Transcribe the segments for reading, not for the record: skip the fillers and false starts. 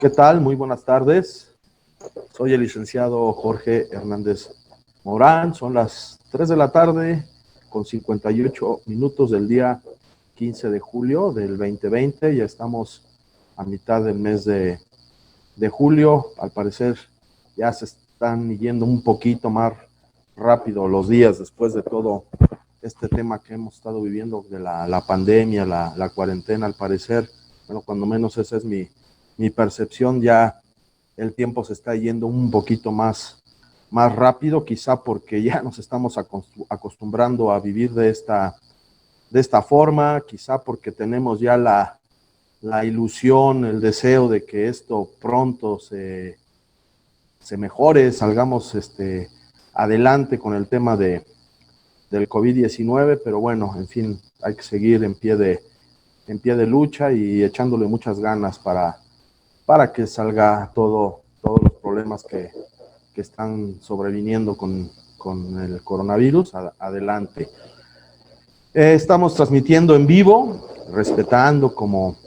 ¿Qué tal? Muy buenas tardes. Soy el licenciado Jorge Hernández Morán. Son las 3 de la tarde con 58 minutos del día 15 de julio del 2020. Ya estamos a mitad del mes de julio. Al parecer ya se están yendo un poquito más rápido los días después de todo este tema que hemos estado viviendo de la pandemia, la cuarentena. Al parecer, bueno, cuando menos esa es mi percepción, ya el tiempo se está yendo un poquito más rápido, quizá porque ya nos estamos acostumbrando a vivir de esta forma, quizá porque tenemos ya la ilusión, el deseo de que esto pronto se mejore, salgamos adelante con el tema del COVID-19, pero bueno, en fin, hay que seguir en pie de lucha y echándole muchas ganas para que salga todos los problemas que están sobreviniendo con el coronavirus adelante. Estamos transmitiendo en vivo, respetando como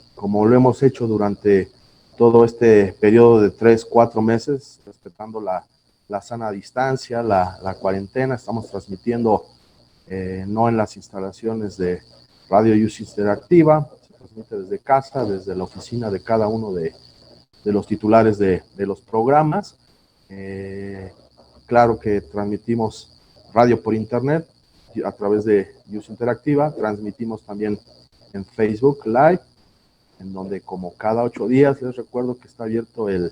lo hemos hecho durante todo este periodo de 3-4 meses, respetando la sana distancia, la cuarentena. Estamos transmitiendo no en las instalaciones de Radio Use Interactiva, se transmite desde casa, desde la oficina de cada uno de los titulares de los programas. Claro que transmitimos radio por internet a través de Use Interactiva, transmitimos también en Facebook Live, en donde como cada 8 días les recuerdo que está abierto el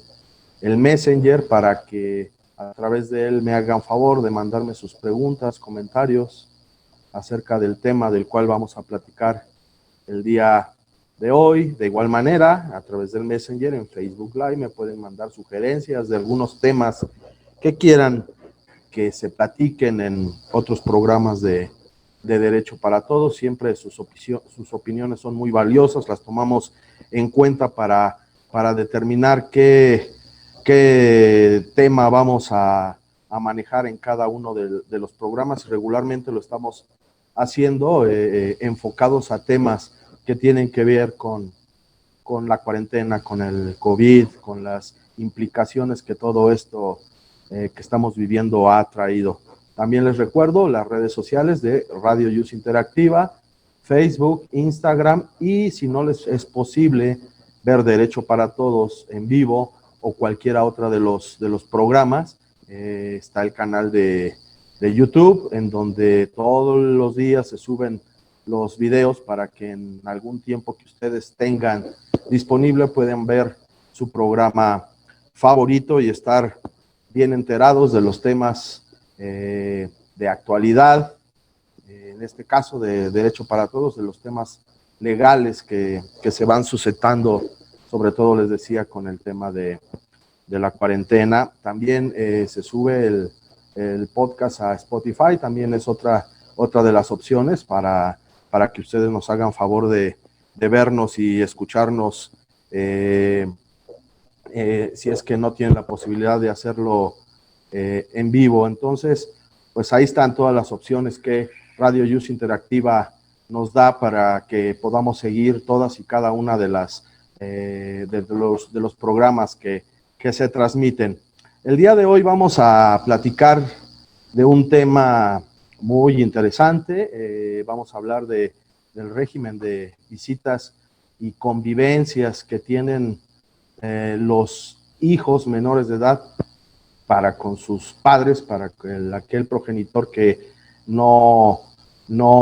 Messenger para que a través de él me hagan favor de mandarme sus preguntas, comentarios acerca del tema del cual vamos a platicar el día de hoy. De igual manera, a través del Messenger en Facebook Live me pueden mandar sugerencias de algunos temas que quieran que se platiquen en otros programas de Derecho para Todos. Siempre sus opiniones son muy valiosas, las tomamos en cuenta para determinar qué tema vamos a manejar en cada uno de los programas. Regularmente lo estamos haciendo enfocados a temas que tienen que ver con la cuarentena, con el COVID, con las implicaciones que todo esto que estamos viviendo ha traído. También les recuerdo las redes sociales de Radio Use Interactiva, Facebook, Instagram, y si no les es posible ver Derecho para Todos en vivo o cualquiera otra de los programas, está el canal de YouTube, en donde todos los días se suben los videos para que en algún tiempo que ustedes tengan disponible puedan ver su programa favorito y estar bien enterados de los temas de actualidad, en este caso de Derecho para Todos, de los temas legales que se van suscitando, sobre todo les decía con el tema de la cuarentena. También se sube el podcast a Spotify, también es otra de las opciones para que ustedes nos hagan favor de vernos y escucharnos, si es que no tienen la posibilidad de hacerlo en vivo. Entonces, pues ahí están todas las opciones que Radio Use Interactiva nos da para que podamos seguir todas y cada una de los programas que se transmiten. El día de hoy vamos a platicar de un tema muy interesante. Vamos a hablar del régimen de visitas y convivencias que tienen los hijos menores de edad para con sus padres, para aquel progenitor que no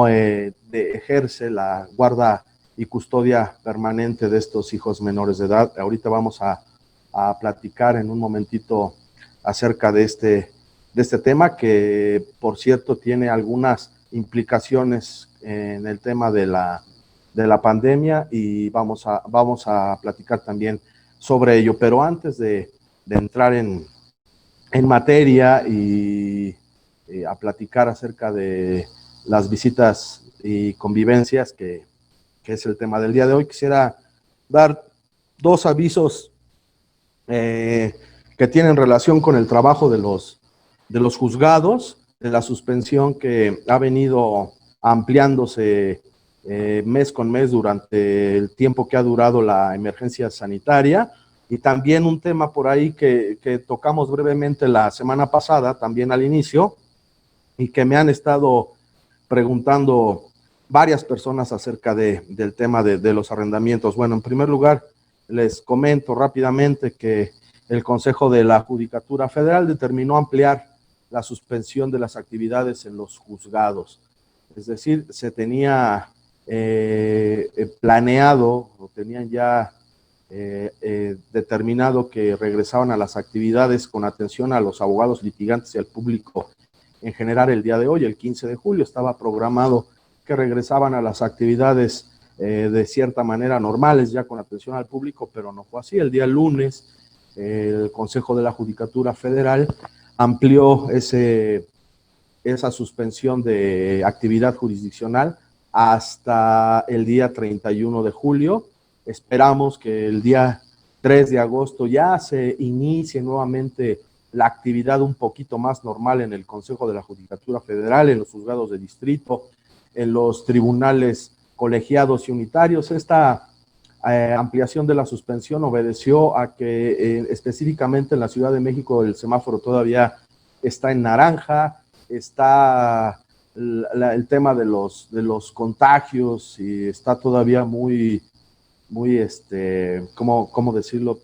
ejerce la guarda y custodia permanente de estos hijos menores de edad. Ahorita vamos a platicar en un momentito acerca de este tema, que por cierto tiene algunas implicaciones en el tema de la pandemia, y vamos a platicar también sobre ello. Pero antes de entrar en materia y a platicar acerca de las visitas y convivencias, que es el tema del día de hoy, quisiera dar 2 avisos que tienen relación con el trabajo de los juzgados, de la suspensión que ha venido ampliándose mes con mes durante el tiempo que ha durado la emergencia sanitaria. Y también un tema por ahí que tocamos brevemente la semana pasada, también al inicio, y que me han estado preguntando varias personas acerca del tema de los arrendamientos. Bueno, en primer lugar, les comento rápidamente que el Consejo de la Judicatura Federal determinó ampliar la suspensión de las actividades en los juzgados. Es decir, se tenía planeado, o tenían ya determinado que regresaban a las actividades con atención a los abogados litigantes y al público en general el día de hoy, el 15 de julio, estaba programado que regresaban a las actividades de cierta manera normales, ya con atención al público, pero no fue así. El día lunes, el Consejo de la Judicatura Federal amplió esa suspensión de actividad jurisdiccional hasta el día 31 de julio. Esperamos que el día 3 de agosto ya se inicie nuevamente la actividad un poquito más normal en el Consejo de la Judicatura Federal, en los juzgados de distrito, en los tribunales colegiados y unitarios. Esta ampliación de la suspensión obedeció a que específicamente en la Ciudad de México el semáforo todavía está en naranja, está el tema de los contagios y está todavía muy ¿cómo decirlo?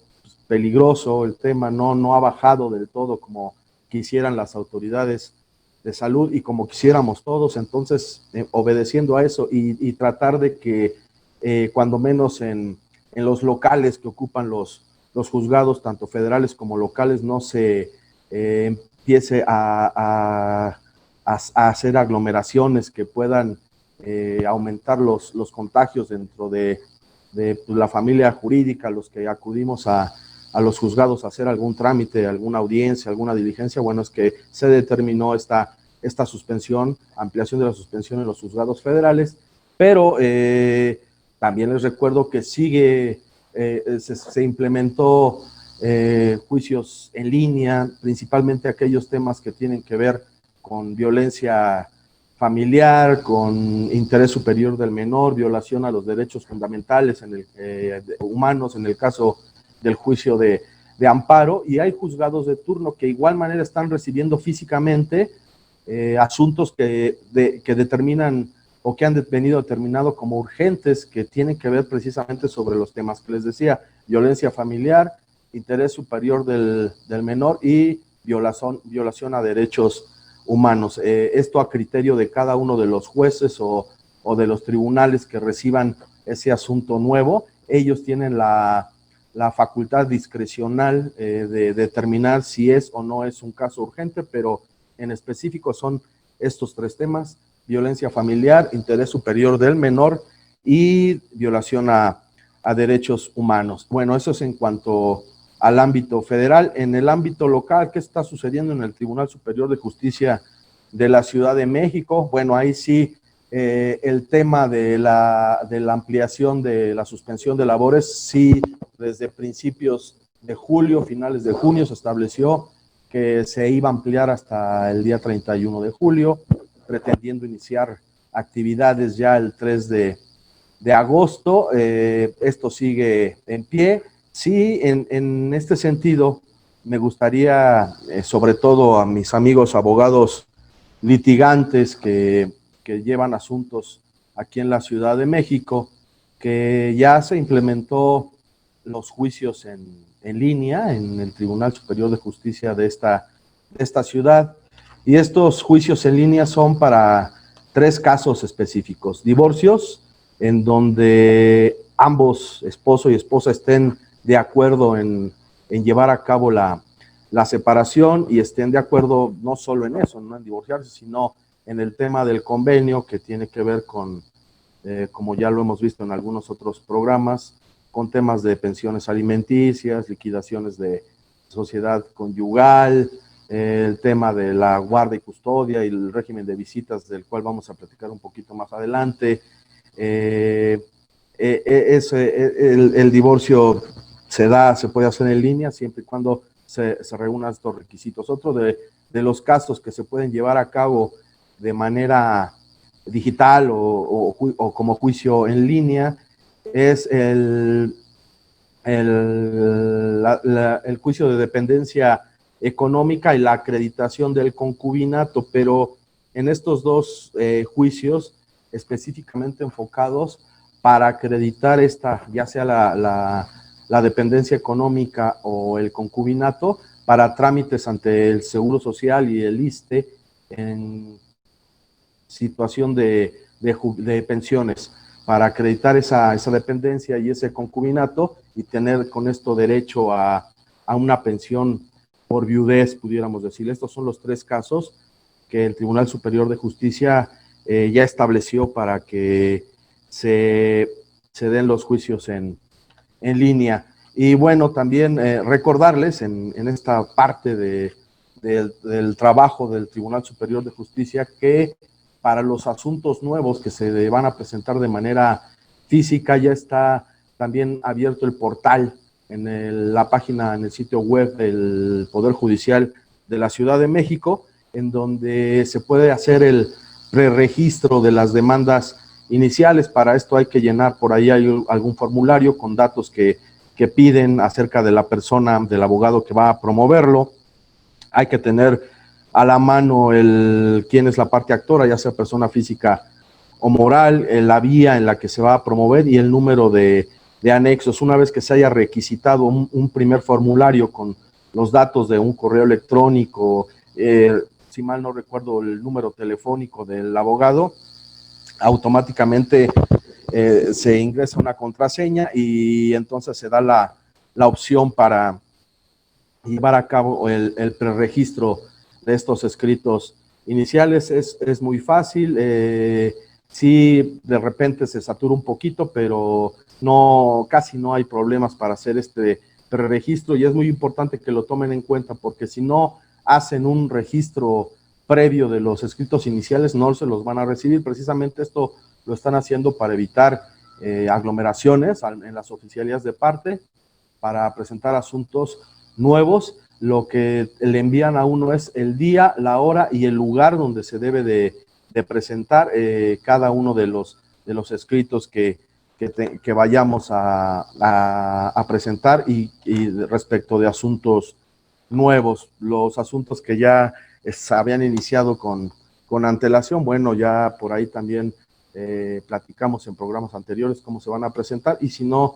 Peligroso el tema, no ha bajado del todo como quisieran las autoridades de salud y como quisiéramos todos. Entonces, obedeciendo a eso y tratar de que cuando menos en los locales que ocupan los juzgados, tanto federales como locales, no se empiece a hacer aglomeraciones que puedan aumentar los contagios dentro de la familia jurídica, los que acudimos a los juzgados a hacer algún trámite, alguna audiencia, alguna diligencia. Bueno, es que se determinó esta suspensión, ampliación de la suspensión en los juzgados federales, pero también les recuerdo que se implementó juicios en línea, principalmente aquellos temas que tienen que ver con violencia familiar, con interés superior del menor, violación a los derechos fundamentales humanos, en el caso del juicio de amparo, y hay juzgados de turno que de igual manera están recibiendo físicamente asuntos que determinan o que han venido determinado como urgentes, que tienen que ver precisamente sobre los temas que les decía: violencia familiar, interés superior del menor y violación a derechos humanos. Esto a criterio de cada uno de los jueces o de los tribunales que reciban ese asunto nuevo. Ellos tienen la facultad discrecional de determinar si es o no es un caso urgente, pero en específico son estos tres temas: violencia familiar, interés superior del menor y violación a derechos humanos. Bueno, eso es en cuanto al ámbito federal. En el ámbito local, ¿qué está sucediendo en el Tribunal Superior de Justicia de la Ciudad de México? Bueno, ahí sí, el tema de la ampliación de la suspensión de labores, sí, desde principios de julio, finales de junio, se estableció que se iba a ampliar hasta el día 31 de julio, pretendiendo iniciar actividades ya el 3 de agosto. Esto sigue en pie. Sí, en este sentido, me gustaría, sobre todo a mis amigos abogados litigantes que llevan asuntos aquí en la Ciudad de México, que ya se implementó los juicios en línea en el Tribunal Superior de Justicia de esta ciudad. Y estos juicios en línea son para 3 casos específicos: divorcios, en donde ambos, esposo y esposa, estén de acuerdo en llevar a cabo la separación y estén de acuerdo no solo en eso, no en divorciarse, sino en el tema del convenio, que tiene que ver con, como ya lo hemos visto en algunos otros programas, con temas de pensiones alimenticias, liquidaciones de sociedad conyugal, el tema de la guarda y custodia y el régimen de visitas, del cual vamos a platicar un poquito más adelante. El divorcio se puede hacer en línea siempre y cuando se reúnan estos requisitos. Otro de los casos que se pueden llevar a cabo de manera digital o como juicio en línea es el el juicio de dependencia económica y la acreditación del concubinato, pero en estos dos juicios específicamente enfocados para acreditar esta, ya sea la dependencia económica o el concubinato, para trámites ante el Seguro Social y el ISSSTE en situación de pensiones, para acreditar esa dependencia y ese concubinato y tener con esto derecho a una pensión por viudez, pudiéramos decir. Estos son los tres casos que el Tribunal Superior de Justicia ya estableció para que se den los juicios en línea. Y bueno, también recordarles en esta parte del trabajo del Tribunal Superior de Justicia que para los asuntos nuevos que se van a presentar de manera física ya está también abierto el portal en la página, en el sitio web del Poder Judicial de la Ciudad de México, en donde se puede hacer el preregistro de las demandas iniciales. Para esto hay que llenar por ahí algún formulario con datos que piden acerca de la persona, del abogado que va a promoverlo. Hay que tener a la mano quién es la parte actora, ya sea persona física o moral, la vía en la que se va a promover y el número de anexos. Una vez que se haya requisitado un primer formulario con los datos de un correo electrónico, si mal no recuerdo el número telefónico del abogado, automáticamente se ingresa una contraseña y entonces se da la opción para llevar a cabo el preregistro de estos escritos iniciales. Es muy fácil, sí, de repente se satura un poquito, pero casi no hay problemas para hacer este preregistro y es muy importante que lo tomen en cuenta porque si no hacen un registro previo de los escritos iniciales no se los van a recibir. Precisamente esto lo están haciendo para evitar aglomeraciones en las oficialías de parte, para presentar asuntos nuevos. Lo que le envían a uno es el día, la hora y el lugar donde se debe de presentar cada uno de los escritos que vayamos a presentar y respecto de asuntos nuevos, los asuntos que ya se habían iniciado con antelación, bueno, ya por ahí también platicamos en programas anteriores cómo se van a presentar y si no,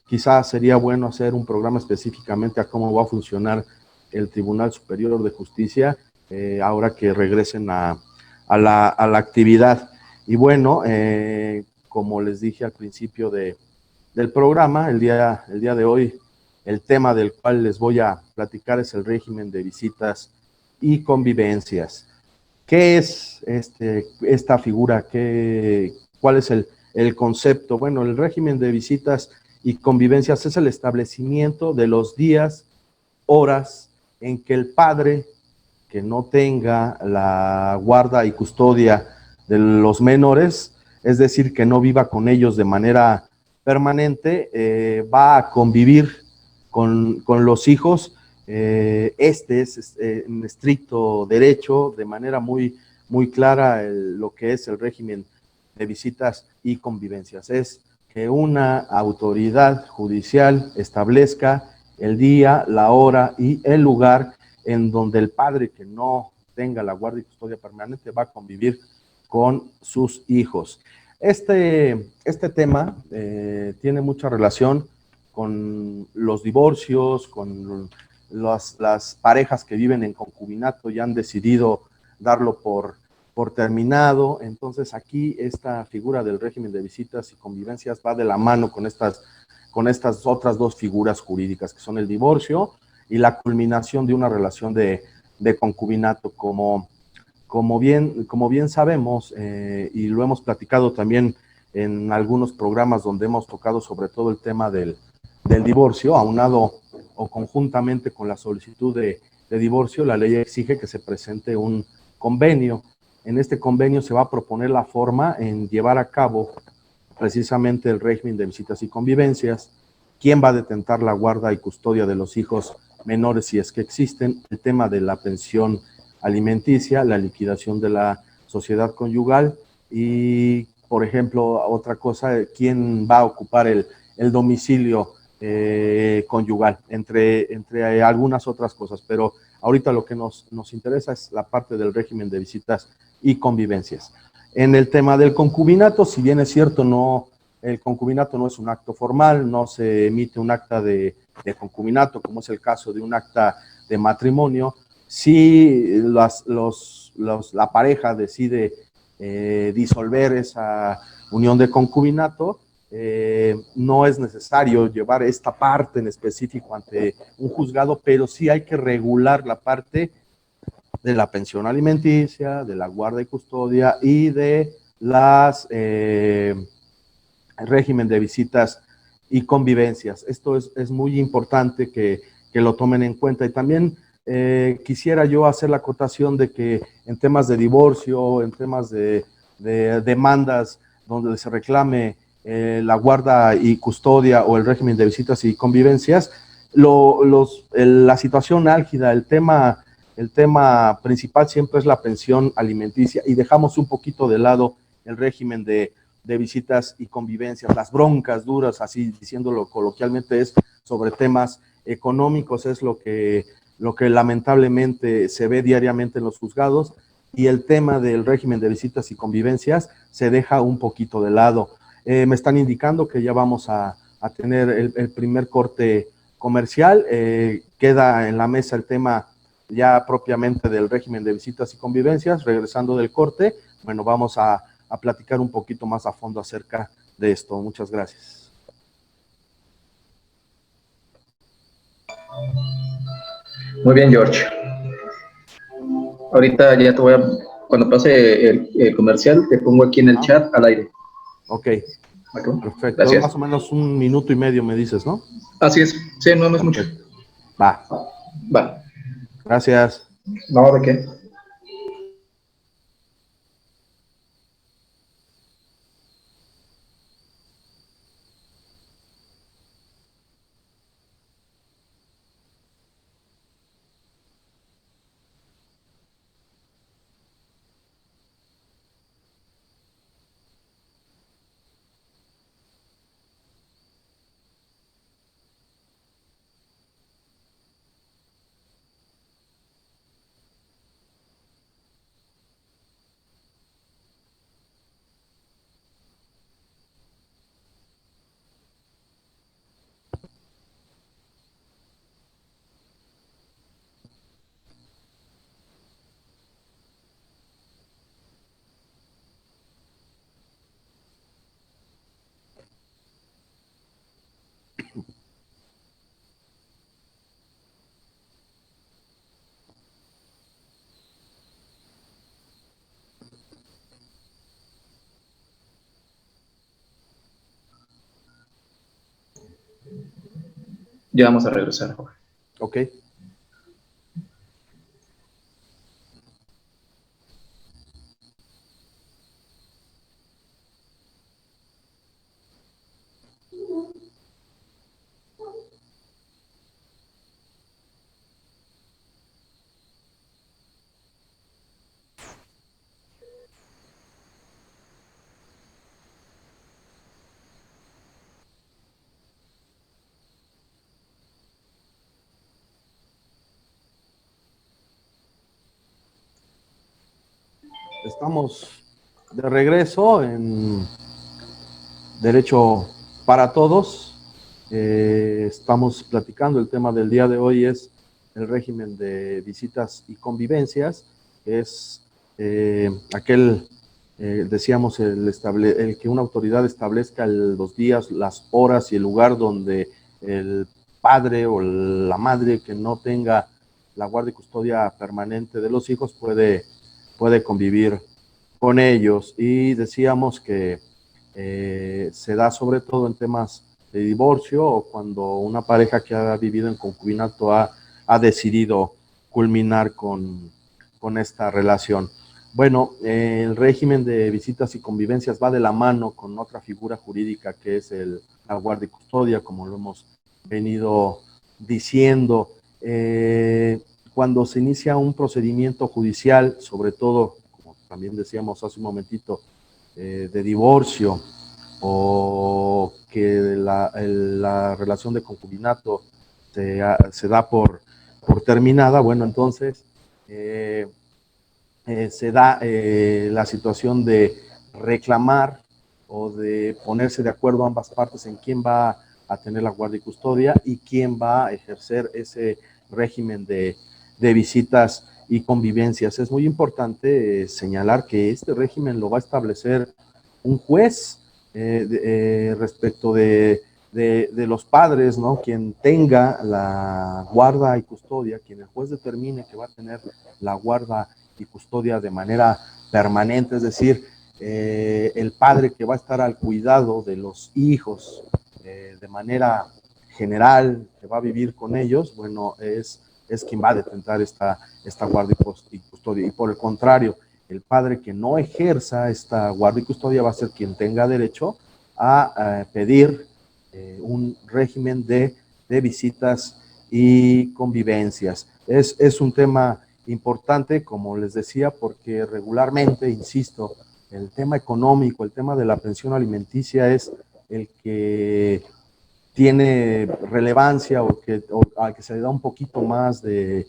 quizás sería bueno hacer un programa específicamente a cómo va a funcionar el Tribunal Superior de Justicia ahora que regresen a la actividad. Y bueno, como les dije al principio del programa, el día de hoy, el tema del cual les voy a platicar es el régimen de visitas y convivencias. ¿Qué es esta figura? ¿Cuál es el concepto? Bueno, el régimen de visitas y convivencias es el establecimiento de los días, horas en que el padre que no tenga la guarda y custodia de los menores, es decir, que no viva con ellos de manera permanente, va a convivir con los hijos. Este es en estricto derecho, de manera muy, muy clara, lo que es el régimen de visitas y convivencias. Es que una autoridad judicial establezca el día, la hora y el lugar en donde el padre que no tenga la guardia y custodia permanente va a convivir con sus hijos. Este tema tiene mucha relación con los divorcios, con las parejas que viven en concubinato y han decidido darlo por terminado. Entonces aquí esta figura del régimen de visitas y convivencias va de la mano con estas otras dos figuras jurídicas que son el divorcio y la culminación de una relación de concubinato. Como bien sabemos, y lo hemos platicado también en algunos programas donde hemos tocado sobre todo el tema del divorcio, aunado o conjuntamente con la solicitud de divorcio, la ley exige que se presente un convenio. En este convenio se va a proponer la forma en llevar a cabo precisamente el régimen de visitas y convivencias, quién va a detentar la guarda y custodia de los hijos menores si es que existen, el tema de la pensión alimenticia, la liquidación de la sociedad conyugal y, por ejemplo, otra cosa, quién va a ocupar el domicilio conyugal, entre algunas otras cosas, pero ahorita lo que nos interesa es la parte del régimen de visitas y convivencias. En el tema del concubinato, si bien es cierto, el concubinato no es un acto formal, no se emite un acta de concubinato, como es el caso de un acta de matrimonio, si la pareja decide disolver esa unión de concubinato, no es necesario llevar esta parte en específico ante un juzgado, pero sí hay que regular la parte de la pensión alimenticia, de la guarda y custodia y de las régimen de visitas y convivencias. Esto es muy importante que lo tomen en cuenta. Y también quisiera yo hacer la acotación de que en temas de divorcio, en temas de demandas donde se reclame la guarda y custodia o el régimen de visitas y convivencias, la situación álgida, el tema principal siempre es la pensión alimenticia y dejamos un poquito de lado el régimen de visitas y convivencias, las broncas duras, así diciéndolo coloquialmente, es sobre temas económicos, es lo que lamentablemente se ve diariamente en los juzgados, y el tema del régimen de visitas y convivencias se deja un poquito de lado. Me están indicando que ya vamos a tener el primer corte comercial, queda en la mesa el tema ya propiamente del régimen de visitas y convivencias. Regresando del corte, bueno, vamos a platicar un poquito más a fondo acerca de esto. Muchas gracias. Muy bien, George. Ahorita ya te voy a, cuando pase el comercial, te pongo aquí en el chat al aire. Ok, ¿Okay? perfecto. Gracias. Más o menos 1 minuto y medio me dices, ¿no? Así es. Sí, no es mucho. Va. Va. Gracias. No, ¿de qué? Ya vamos a regresar, Jorge. Ok. Estamos de regreso en Derecho para Todos. Estamos platicando, el tema del día de hoy es el régimen de visitas y convivencias. Es aquel, decíamos, el que una autoridad establezca los días, las horas y el lugar donde el padre o la madre que no tenga la guardia y custodia permanente de los hijos puede convivir con ellos. Y decíamos que se da sobre todo en temas de divorcio o cuando una pareja que ha vivido en concubinato ha decidido culminar con esta relación. Bueno, el régimen de visitas y convivencias va de la mano con otra figura jurídica que es la guardia y custodia, como lo hemos venido diciendo. Cuando se inicia un procedimiento judicial, sobre todo, como también decíamos hace un momentito, de divorcio o que la relación de concubinato se da por terminada, bueno, entonces se da la situación de reclamar o de ponerse de acuerdo ambas partes en quién va a tener la guardia y custodia y quién va a ejercer ese régimen de visitas y convivencias. Es muy importante señalar que este régimen lo va a establecer un juez respecto de los padres, ¿no? Quien tenga la guarda y custodia, quien el juez determine que va a tener la guarda y custodia de manera permanente, es decir, el padre que va a estar al cuidado de los hijos de manera general, que va a vivir con ellos, bueno, es quien va a detentar esta guardia y custodia. Y por el contrario, el padre que no ejerza esta guardia y custodia va a ser quien tenga derecho a pedir un régimen de visitas y convivencias. Es un tema importante, como les decía, porque regularmente, insisto, el tema económico, el tema de la pensión alimenticia es el que tiene relevancia o al que se le da un poquito más de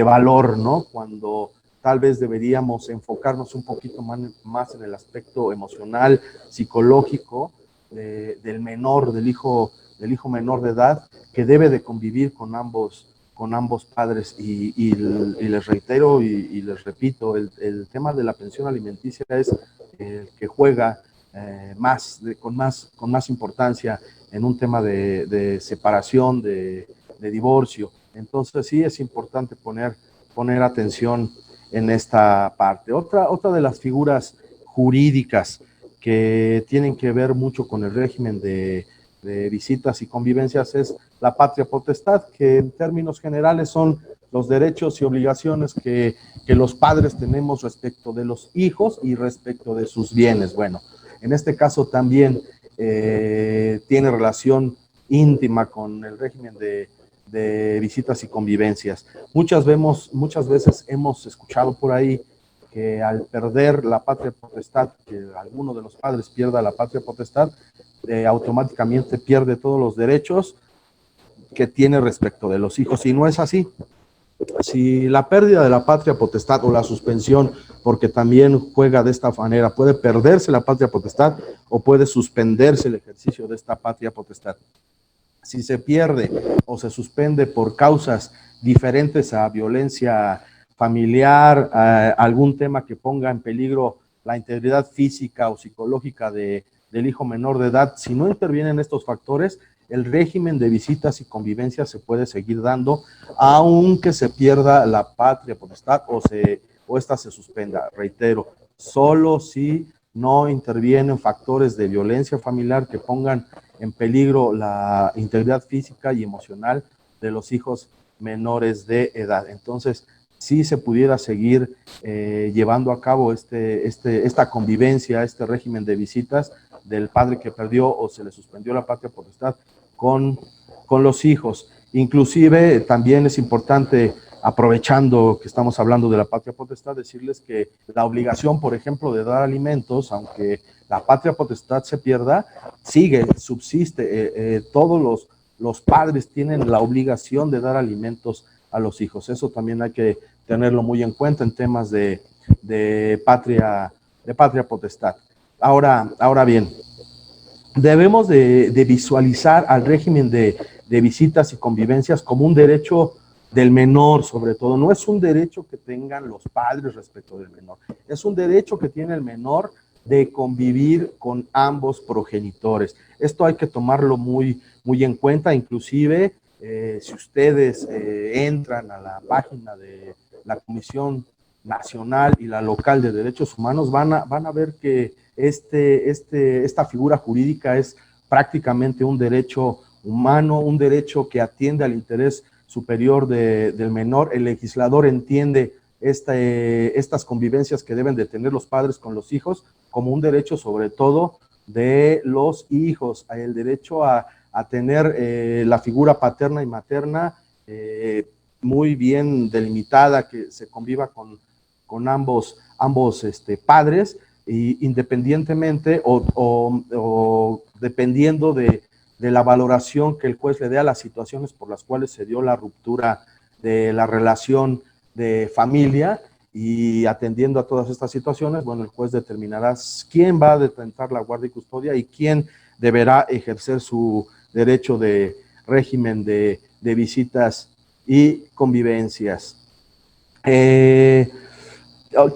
valor, ¿no? Cuando tal vez deberíamos enfocarnos un poquito más en el aspecto emocional, psicológico del menor, del hijo menor de edad, que debe de convivir con ambos padres. Y les reitero y les repito, el tema de la pensión alimenticia es el que juega con más importancia en un tema de separación, de divorcio. Entonces sí es importante poner atención en esta parte. Otra de las figuras jurídicas que tienen que ver mucho con el régimen de visitas y convivencias es la patria potestad, que en términos generales son los derechos y obligaciones que los padres tenemos respecto de los hijos y respecto de sus bienes. Bueno, en este caso también tiene relación íntima con el régimen de visitas y convivencias. Muchas veces hemos escuchado por ahí que al perder la patria potestad, que alguno de los padres pierda la patria potestad, automáticamente pierde todos los derechos que tiene respecto de los hijos, y no es así. Si la pérdida de la patria potestad o la suspensión, porque también juega de esta manera, puede perderse la patria potestad o puede suspenderse el ejercicio de esta patria potestad. Si se pierde o se suspende por causas diferentes a violencia familiar, a algún tema que ponga en peligro la integridad física o psicológica del hijo menor de edad, si no intervienen estos factores, el régimen de visitas y convivencias se puede seguir dando, aunque se pierda la patria potestad o esta se suspenda. Reitero, solo si no intervienen factores de violencia familiar que pongan en peligro la integridad física y emocional de los hijos menores de edad. Entonces, sí se pudiera seguir llevando a cabo esta convivencia, este régimen de visitas del padre que perdió o se le suspendió la patria potestad con los hijos. Inclusive también es importante, aprovechando que estamos hablando de la patria potestad, decirles que la obligación, por ejemplo, de dar alimentos, aunque la patria potestad se pierda, subsiste. Todos los padres tienen la obligación de dar alimentos a los hijos. Eso también hay que tenerlo muy en cuenta en temas de patria potestad. Ahora bien, debemos de visualizar al régimen de visitas y convivencias como un derecho del menor, sobre todo. No es un derecho que tengan los padres respecto del menor, es un derecho que tiene el menor de convivir con ambos progenitores. Esto hay que tomarlo muy en cuenta. Inclusive, si ustedes entran a la página de la Comisión Nacional y la Local de Derechos Humanos, van a ver que esta figura jurídica es prácticamente un derecho humano, un derecho que atiende al interés superior del menor. El legislador entiende estas convivencias que deben de tener los padres con los hijos como un derecho sobre todo de los hijos, el derecho a tener la figura paterna y materna muy bien delimitada, que se conviva con ambos padres, y independientemente o dependiendo de la valoración que el juez le dé a las situaciones por las cuales se dio la ruptura de la relación de familia, y atendiendo a todas estas situaciones, bueno, el juez determinará quién va a detentar la guardia y custodia y quién deberá ejercer su derecho de régimen de visitas y convivencias. ¿Qué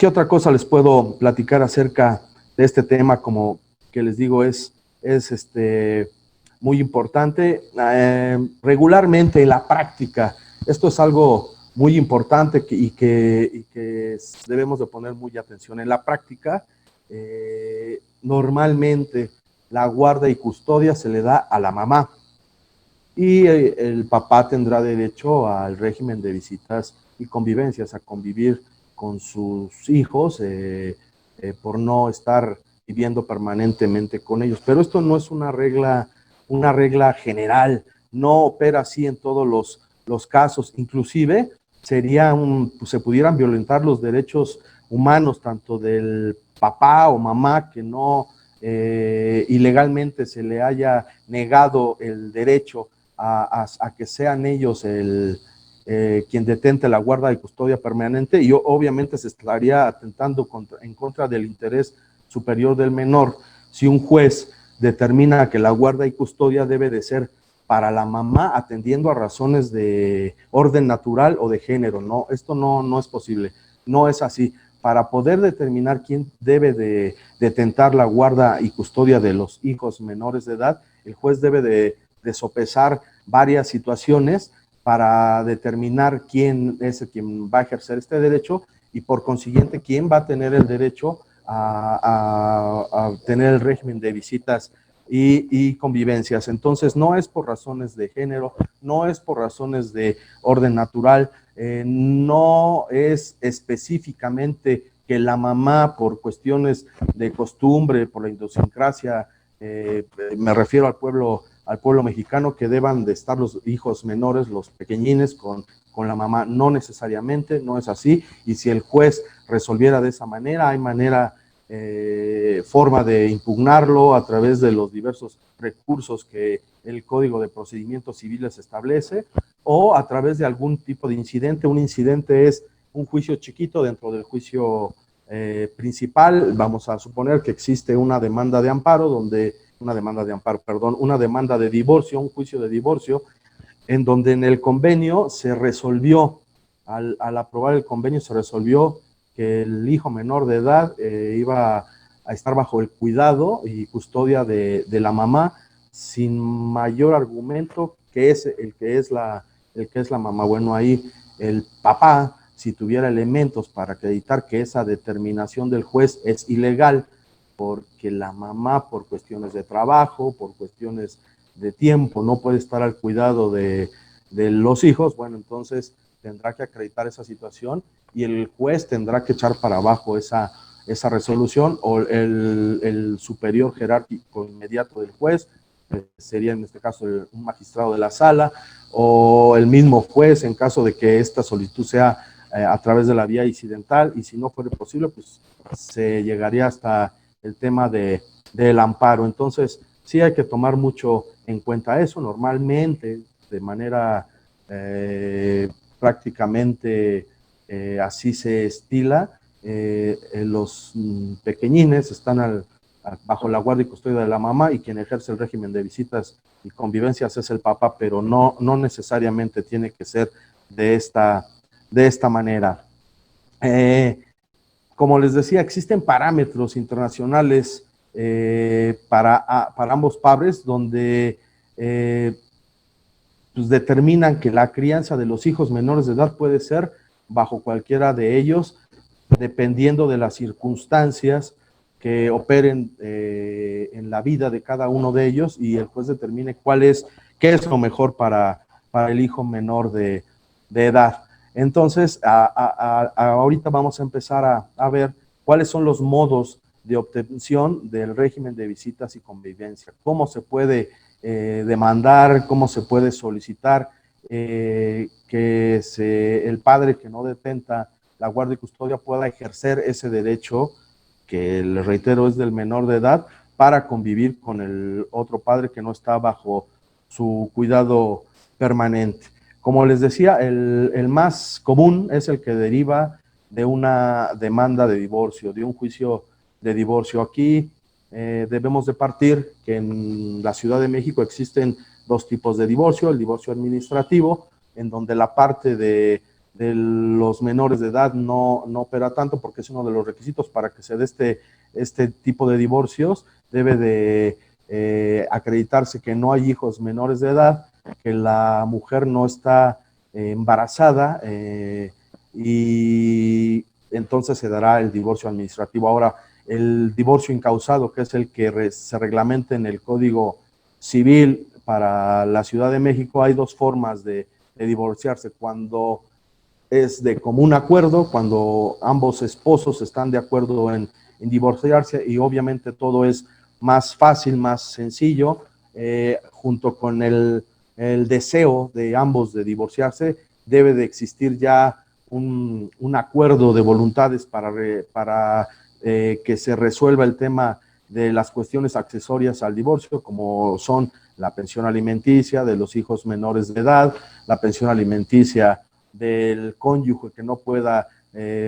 otra cosa les puedo platicar acerca de este tema? Como que les digo, es muy importante. Regularmente en la práctica, esto es algo muy importante y que debemos de poner muy atención. En la práctica, normalmente la guarda y custodia se le da a la mamá, y el papá tendrá derecho al régimen de visitas y convivencias, a convivir con sus hijos por no estar viviendo permanentemente con ellos. Pero esto no es una regla general, no opera así en todos los casos. Inclusive se pudieran violentar los derechos humanos, tanto del papá o mamá que no ilegalmente se le haya negado el derecho a que sean ellos quien detente la guarda y custodia permanente, y obviamente se estaría atentando en contra del interés superior del menor si un juez determina que la guarda y custodia debe de ser para la mamá, atendiendo a razones de orden natural o de género. No, esto no es posible, no es así. Para poder determinar quién debe de detentar la guarda y custodia de los hijos menores de edad, el juez debe de sopesar varias situaciones para determinar quién es quien va a ejercer este derecho, y por consiguiente quién va a tener el derecho a tener el régimen de visitas y convivencias. Entonces no es por razones de género, no es por razones de orden natural, no es específicamente que la mamá, por cuestiones de costumbre, por la idiosincrasia, me refiero al pueblo mexicano, que deban de estar los hijos menores, los pequeñines, con la mamá. No necesariamente, no es así, y si el juez resolviera de esa manera, hay forma de impugnarlo a través de los diversos recursos que el Código de Procedimientos Civiles establece, o a través de algún tipo de incidente. Un incidente es un juicio chiquito dentro del juicio principal. Vamos a suponer que existe una demanda de amparo, una demanda de divorcio, un juicio de divorcio, en donde en el convenio se resolvió, al aprobar el convenio, se resolvió que el hijo menor de edad iba a estar bajo el cuidado y custodia de la mamá, sin mayor argumento que es el que es la mamá. Bueno, ahí el papá, si tuviera elementos para acreditar que esa determinación del juez es ilegal, porque la mamá, por cuestiones de trabajo, por cuestiones de tiempo, no puede estar al cuidado de los hijos, bueno, entonces tendrá que acreditar esa situación, y el juez tendrá que echar para abajo esa resolución, o el superior jerárquico inmediato del juez, sería en este caso un magistrado de la sala, o el mismo juez, en caso de que esta solicitud sea a través de la vía incidental, y si no fuera posible, pues se llegaría hasta el tema del amparo. Entonces, sí hay que tomar mucho en cuenta eso. Normalmente, de manera prácticamente así se estila, los pequeñines están bajo la guardia y custodia de la mamá, y quien ejerce el régimen de visitas y convivencias es el papá, pero no necesariamente tiene que ser de esta manera. Como les decía, existen parámetros internacionales para ambos padres, donde pues determinan que la crianza de los hijos menores de edad puede ser bajo cualquiera de ellos, dependiendo de las circunstancias que operen en la vida de cada uno de ellos, y el juez determine qué es lo mejor para el hijo menor de edad. Entonces, ahorita vamos a empezar a ver cuáles son los modos de obtención del régimen de visitas y convivencia, cómo se puede demandar, cómo se puede solicitar que el padre que no detenta la guardia y custodia pueda ejercer ese derecho que les reitero es del menor de edad, para convivir con el otro padre que no está bajo su cuidado permanente. Como les decía, el más común es el que deriva de una demanda de divorcio, de un juicio de divorcio. Aquí debemos de partir que en la Ciudad de México existen dos tipos de divorcio: el divorcio administrativo, en donde la parte de los menores de edad no opera tanto, porque es uno de los requisitos para que se dé este tipo de divorcios. Debe de acreditarse que no hay hijos menores de edad, que la mujer no está embarazada, y entonces se dará el divorcio administrativo. Ahora, el divorcio incausado, que es el que se reglamenta en el Código Civil para la Ciudad de México, hay dos formas de divorciarse: cuando es de común acuerdo, cuando ambos esposos están de acuerdo en divorciarse, y obviamente todo es más fácil, más sencillo, junto con el deseo de ambos de divorciarse, debe de existir ya un acuerdo de voluntades para que se resuelva el tema de las cuestiones accesorias al divorcio, como son la pensión alimenticia de los hijos menores de edad, la pensión alimenticia del cónyuge que no pueda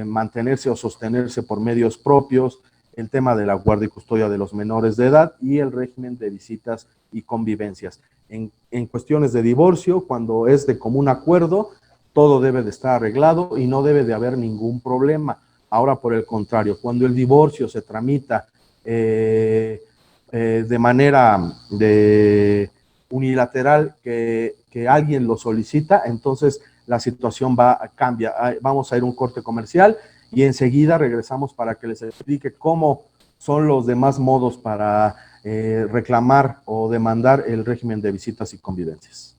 mantenerse o sostenerse por medios propios, el tema de la guardia y custodia de los menores de edad y el régimen de visitas y convivencias. En cuestiones de divorcio, cuando es de común acuerdo, todo debe de estar arreglado y no debe de haber ningún problema. Ahora, por el contrario, cuando el divorcio se tramita de manera unilateral, que alguien lo solicita, entonces la situación cambia. Vamos a ir a un corte comercial y enseguida regresamos para que les explique cómo son los demás modos para reclamar o demandar el régimen de visitas y convivencias.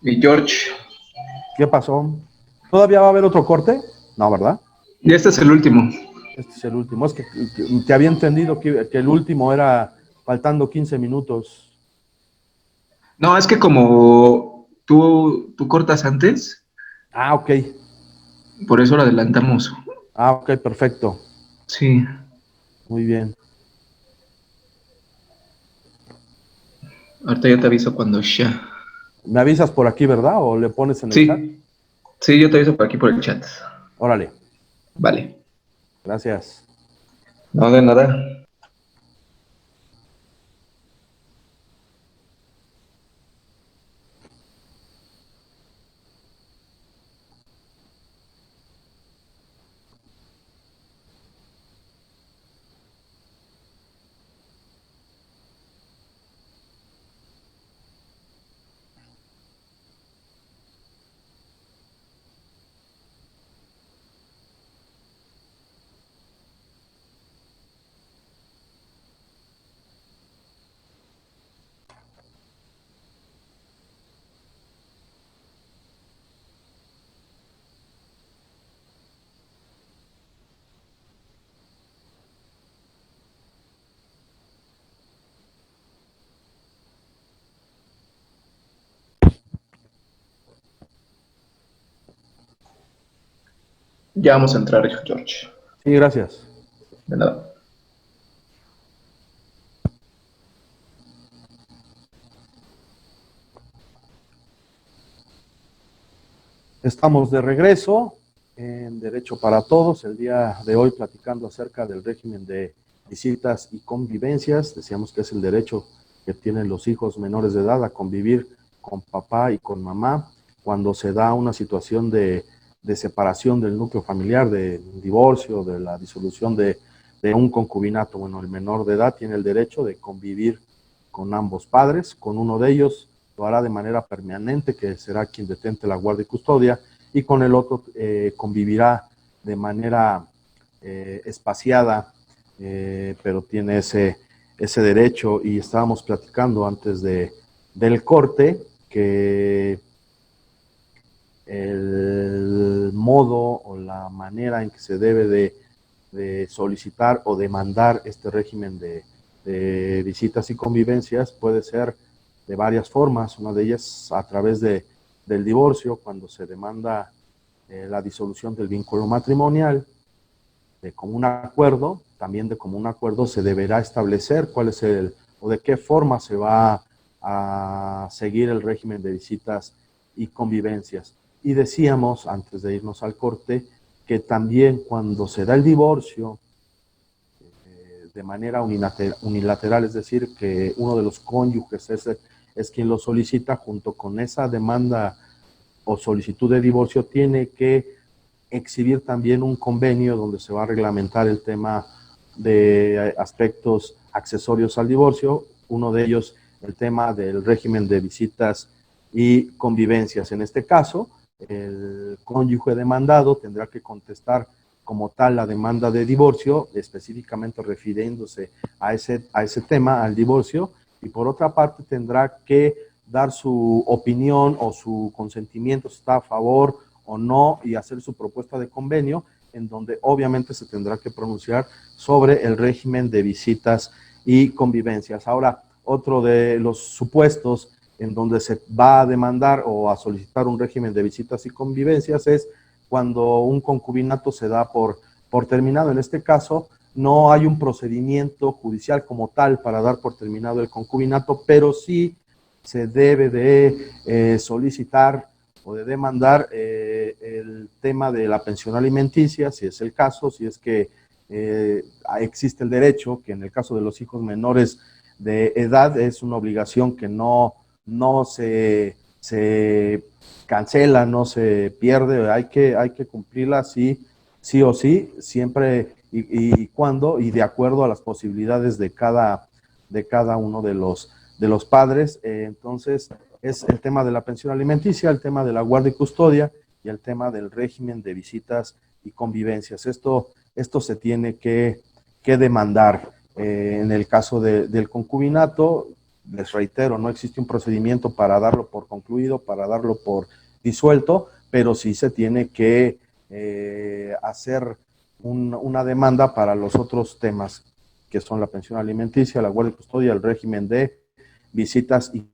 Y George, ¿Qué pasó? ¿Todavía va a haber otro corte? No, ¿verdad? y este es el último. Este es el último. Es que te había entendido que el último era faltando 15 minutos. No, es que como tú cortas antes, Ah, ok. por eso lo adelantamos. Ah, ok, perfecto. Sí, Muy bien. ahorita ya te aviso cuando ya. ¿Me avisas por aquí, verdad? ¿O le pones en el chat? Sí, sí, yo te aviso por aquí por el chat. Órale. Vale. Gracias. No, de nada. Ya vamos a entrar, George. Sí, gracias. De nada. Estamos de regreso en Derecho para Todos, el día de hoy platicando acerca del régimen de visitas y convivencias. Decíamos que es el derecho que tienen los hijos menores de edad a convivir con papá y con mamá cuando se da una situación de separación del núcleo familiar, de divorcio, de la disolución de un concubinato. Bueno, el menor de edad tiene el derecho de convivir con ambos padres, con uno de ellos lo hará de manera permanente, que será quien detente la guardia y custodia, y con el otro convivirá de manera espaciada, pero tiene ese derecho. Y estábamos platicando antes del corte que el modo o la manera en que se debe de solicitar o demandar este régimen de visitas y convivencias puede ser de varias formas. Una de ellas a través del divorcio, cuando se demanda la disolución del vínculo matrimonial. De común acuerdo, también de común acuerdo se deberá establecer cuál es o de qué forma se va a seguir el régimen de visitas y convivencias. Y decíamos, antes de irnos al corte, que también cuando se da el divorcio de manera unilateral, es decir, que uno de los cónyuges es quien lo solicita, junto con esa demanda o solicitud de divorcio, tiene que exhibir también un convenio donde se va a reglamentar el tema de aspectos accesorios al divorcio, uno de ellos el tema del régimen de visitas y convivencias. En este caso, el cónyuge demandado tendrá que contestar como tal la demanda de divorcio, específicamente refiriéndose a ese tema, al divorcio, y por otra parte tendrá que dar su opinión o su consentimiento, si está a favor o no, y hacer su propuesta de convenio, en donde obviamente se tendrá que pronunciar sobre el régimen de visitas y convivencias. Ahora, otro de los supuestos en donde se va a demandar o a solicitar un régimen de visitas y convivencias es cuando un concubinato se da por terminado. En este caso, no hay un procedimiento judicial como tal para dar por terminado el concubinato, pero sí se debe de solicitar o de demandar el tema de la pensión alimenticia, si es el caso, si es que existe el derecho, que en el caso de los hijos menores de edad es una obligación que no se cancela, no se pierde, hay que cumplirla sí o sí, siempre y cuando, y de acuerdo a las posibilidades de cada uno de los padres. Entonces, es el tema de la pensión alimenticia, el tema de la guardia y custodia y el tema del régimen de visitas y convivencias. Esto se tiene que demandar. En el caso del concubinato, les reitero, no existe un procedimiento para darlo por concluido, para darlo por disuelto, pero sí se tiene que hacer una demanda para los otros temas, que son la pensión alimenticia, la guardia y custodia, el régimen de visitas y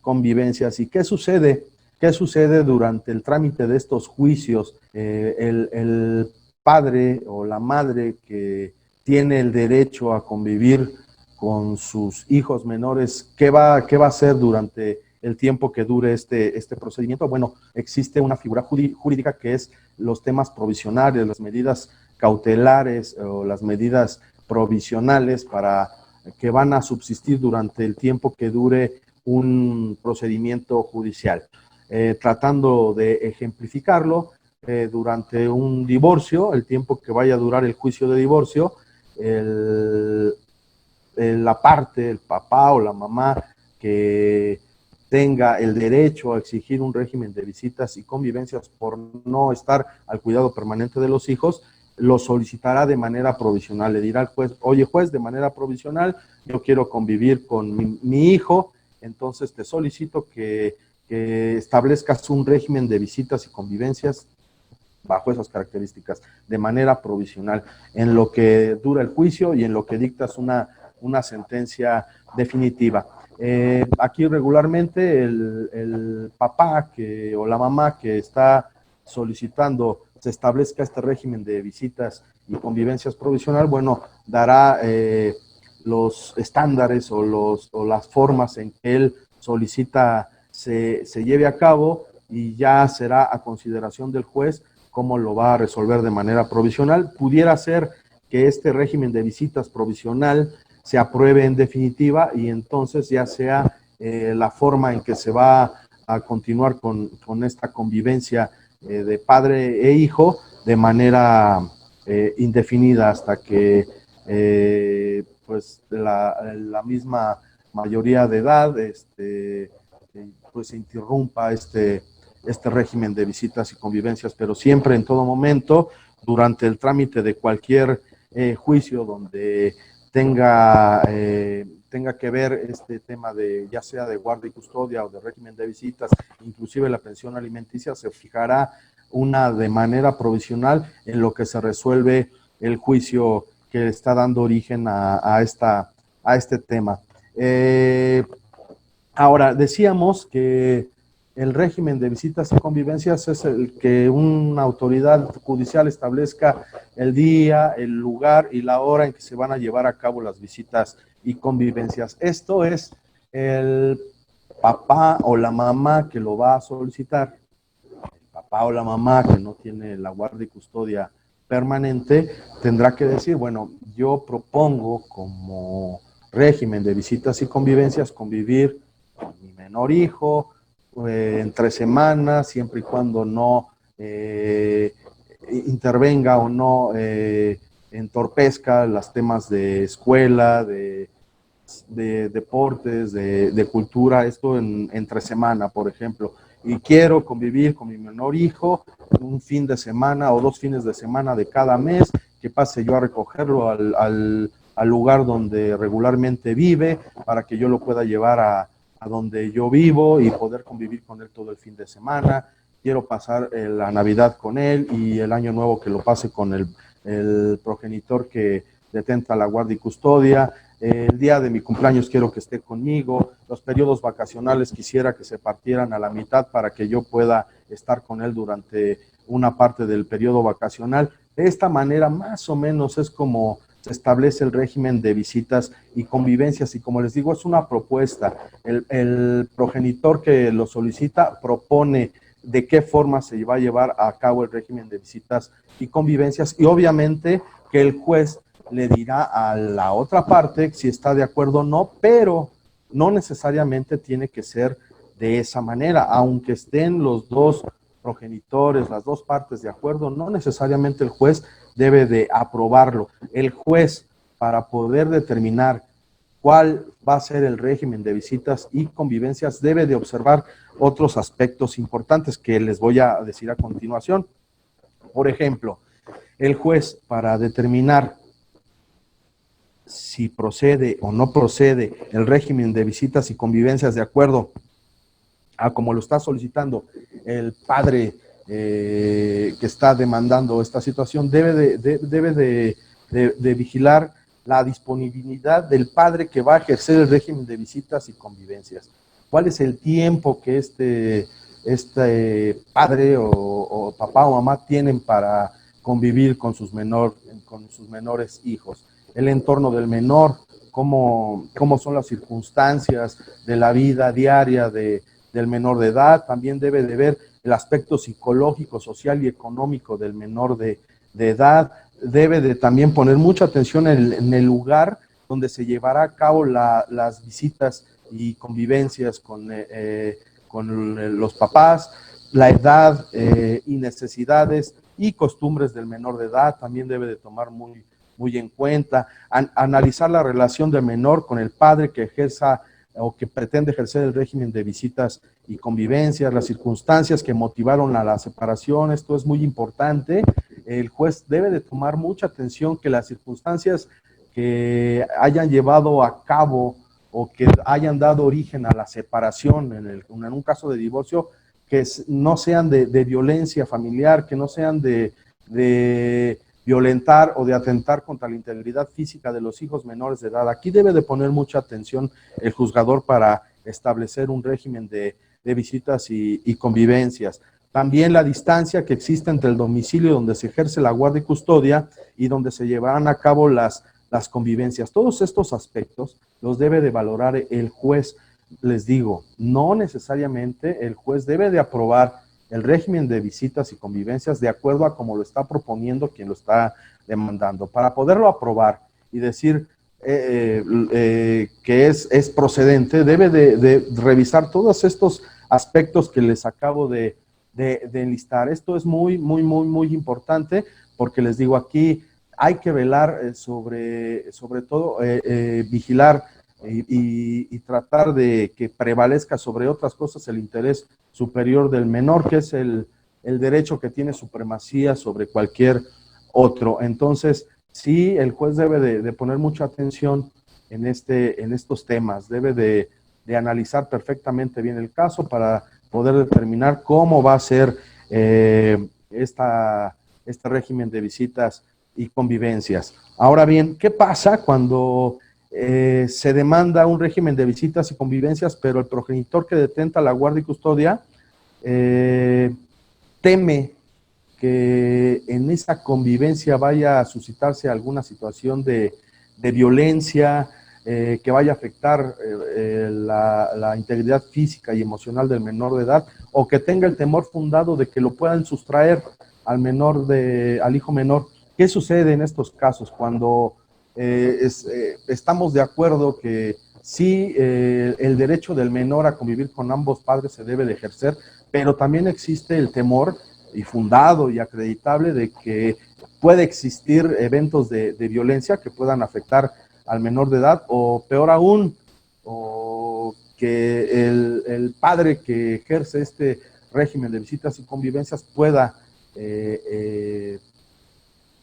convivencias. ¿Y qué sucede? ¿Qué sucede durante el trámite de estos juicios? El padre o la madre que tiene el derecho a convivir con sus hijos menores, ¿qué va a hacer durante el tiempo que dure este procedimiento? Bueno, existe una figura jurídica que es los temas provisionales, las medidas cautelares o las medidas provisionales para que van a subsistir durante el tiempo que dure un procedimiento judicial. Tratando de ejemplificarlo, durante un divorcio, el tiempo que vaya a durar el juicio de divorcio, la parte, el papá o la mamá que tenga el derecho a exigir un régimen de visitas y convivencias por no estar al cuidado permanente de los hijos, lo solicitará de manera provisional. Le dirá al juez, oye juez, de manera provisional, yo quiero convivir con mi hijo, entonces te solicito que establezcas un régimen de visitas y convivencias bajo esas características, de manera provisional, en lo que dura el juicio y en lo que dictas una sentencia definitiva. Aquí regularmente el papá o la mamá que está solicitando se establezca este régimen de visitas y convivencias provisional, bueno, dará los estándares o las formas en que él solicita se lleve a cabo, y ya será a consideración del juez cómo lo va a resolver de manera provisional. Pudiera ser que este régimen de visitas provisional se apruebe en definitiva y entonces ya sea la forma en que se va a continuar con esta convivencia de padre e hijo de manera indefinida hasta que pues la misma mayoría de edad pues se interrumpa este régimen de visitas y convivencias, pero siempre, en todo momento, durante el trámite de cualquier juicio donde tenga tenga que ver este tema de ya sea de guardia y custodia o de régimen de visitas, inclusive la pensión alimenticia, se fijará una de manera provisional en lo que se resuelve el juicio que está dando origen a este tema. Ahora, decíamos que el régimen de visitas y convivencias es el que una autoridad judicial establezca el día, el lugar y la hora en que se van a llevar a cabo las visitas y convivencias. Esto es el papá o la mamá que lo va a solicitar. El papá o la mamá que no tiene la guardia y custodia permanente tendrá que decir, bueno, yo propongo como régimen de visitas y convivencias convivir con mi menor hijo entre semanas, siempre y cuando no intervenga o no entorpezca los temas de escuela, de deportes, de cultura, esto entre semana, por ejemplo. Y quiero convivir con mi menor hijo un fin de semana o 2 fines de semana de cada mes, que pase yo a recogerlo al lugar donde regularmente vive, para que yo lo pueda llevar a donde yo vivo y poder convivir con él todo el fin de semana. Quiero pasar la Navidad con él y el Año Nuevo que lo pase con el progenitor que detenta la guardia y custodia. El día de mi cumpleaños quiero que esté conmigo. Los periodos vacacionales quisiera que se partieran a la mitad para que yo pueda estar con él durante una parte del periodo vacacional. De esta manera, más o menos, es como se establece el régimen de visitas y convivencias. Y como les digo, es una propuesta. El progenitor que lo solicita propone de qué forma se va a llevar a cabo el régimen de visitas y convivencias. Y obviamente que el juez le dirá a la otra parte si está de acuerdo o no, pero no necesariamente tiene que ser de esa manera, aunque estén los dos progenitores, las dos partes de acuerdo, no necesariamente el juez debe de aprobarlo. El juez, para poder determinar cuál va a ser el régimen de visitas y convivencias, debe de observar otros aspectos importantes que les voy a decir a continuación. Por ejemplo, el juez, para determinar si procede o no procede el régimen de visitas y convivencias de acuerdo a como lo está solicitando el padre que está demandando esta situación, debe de vigilar la disponibilidad del padre que va a ejercer el régimen de visitas y convivencias. ¿Cuál es el tiempo que este padre o papá o mamá tienen para convivir con sus menores hijos? El entorno del menor, cómo son las circunstancias de la vida diaria del menor de edad. También debe de ver el aspecto psicológico, social y económico del menor de edad. Debe de también poner mucha atención en el lugar donde se llevará a cabo las visitas y convivencias con los papás, la edad y necesidades y costumbres del menor de edad. También debe de tomar muy en cuenta, analizar la relación del menor con el padre que ejerza o que pretende ejercer el régimen de visitas y convivencias, las circunstancias que motivaron a la separación. Esto es muy importante. El juez debe de tomar mucha atención que las circunstancias que hayan llevado a cabo o que hayan dado origen a la separación en un caso de divorcio, que no sean de violencia familiar, que no sean de violentar o de atentar contra la integridad física de los hijos menores de edad. Aquí debe de poner mucha atención el juzgador para establecer un régimen de visitas y convivencias. También la distancia que existe entre el domicilio donde se ejerce la guardia y custodia y donde se llevarán a cabo las convivencias. Todos estos aspectos los debe de valorar el juez. Les digo, no necesariamente el juez debe de aprobar el régimen de visitas y convivencias de acuerdo a como lo está proponiendo quien lo está demandando. Para poderlo aprobar y decir que es procedente, debe de revisar todos estos aspectos que les acabo de enlistar. Esto es muy importante porque les digo, aquí hay que velar sobre todo, vigilar y tratar de que prevalezca sobre otras cosas el interés superior del menor, que es el derecho que tiene supremacía sobre cualquier otro. Entonces, sí, el juez debe de poner mucha atención en estos temas. Debe de analizar perfectamente bien el caso para poder determinar cómo va a ser este régimen de visitas y convivencias. Ahora bien, ¿qué pasa cuando se demanda un régimen de visitas y convivencias, pero el progenitor que detenta la guardia y custodia teme que en esa convivencia vaya a suscitarse alguna situación de violencia, que vaya a afectar la integridad física y emocional del menor de edad, o que tenga el temor fundado de que lo puedan sustraer al hijo menor? ¿Qué sucede en estos casos cuando estamos de acuerdo que sí, el derecho del menor a convivir con ambos padres se debe de ejercer, pero también existe el temor y fundado y acreditable de que puede existir eventos de violencia que puedan afectar al menor de edad, o peor aún, o que el padre que ejerce este régimen de visitas y convivencias pueda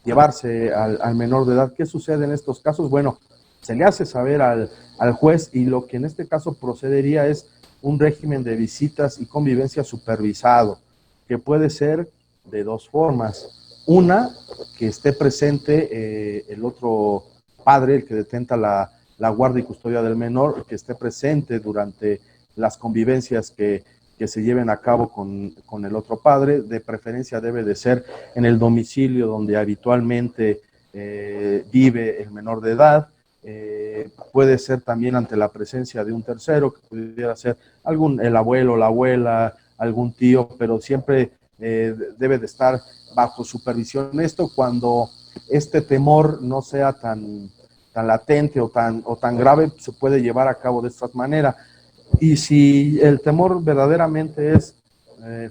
llevarse al menor de edad? ¿Qué sucede en estos casos? Bueno, se le hace saber al juez, y lo que en este caso procedería es un régimen de visitas y convivencia supervisado, que puede ser de dos formas. Una, que esté presente el otro padre, el que detenta la guardia y custodia del menor, que esté presente durante las convivencias que se lleven a cabo con el otro padre. De preferencia debe de ser en el domicilio donde habitualmente vive el menor de edad. Puede ser también ante la presencia de un tercero, que pudiera ser el abuelo, la abuela, algún tío, pero siempre debe de estar bajo supervisión. Esto cuando este temor no sea tan latente o tan grave, se puede llevar a cabo de esta manera. Y si el temor verdaderamente es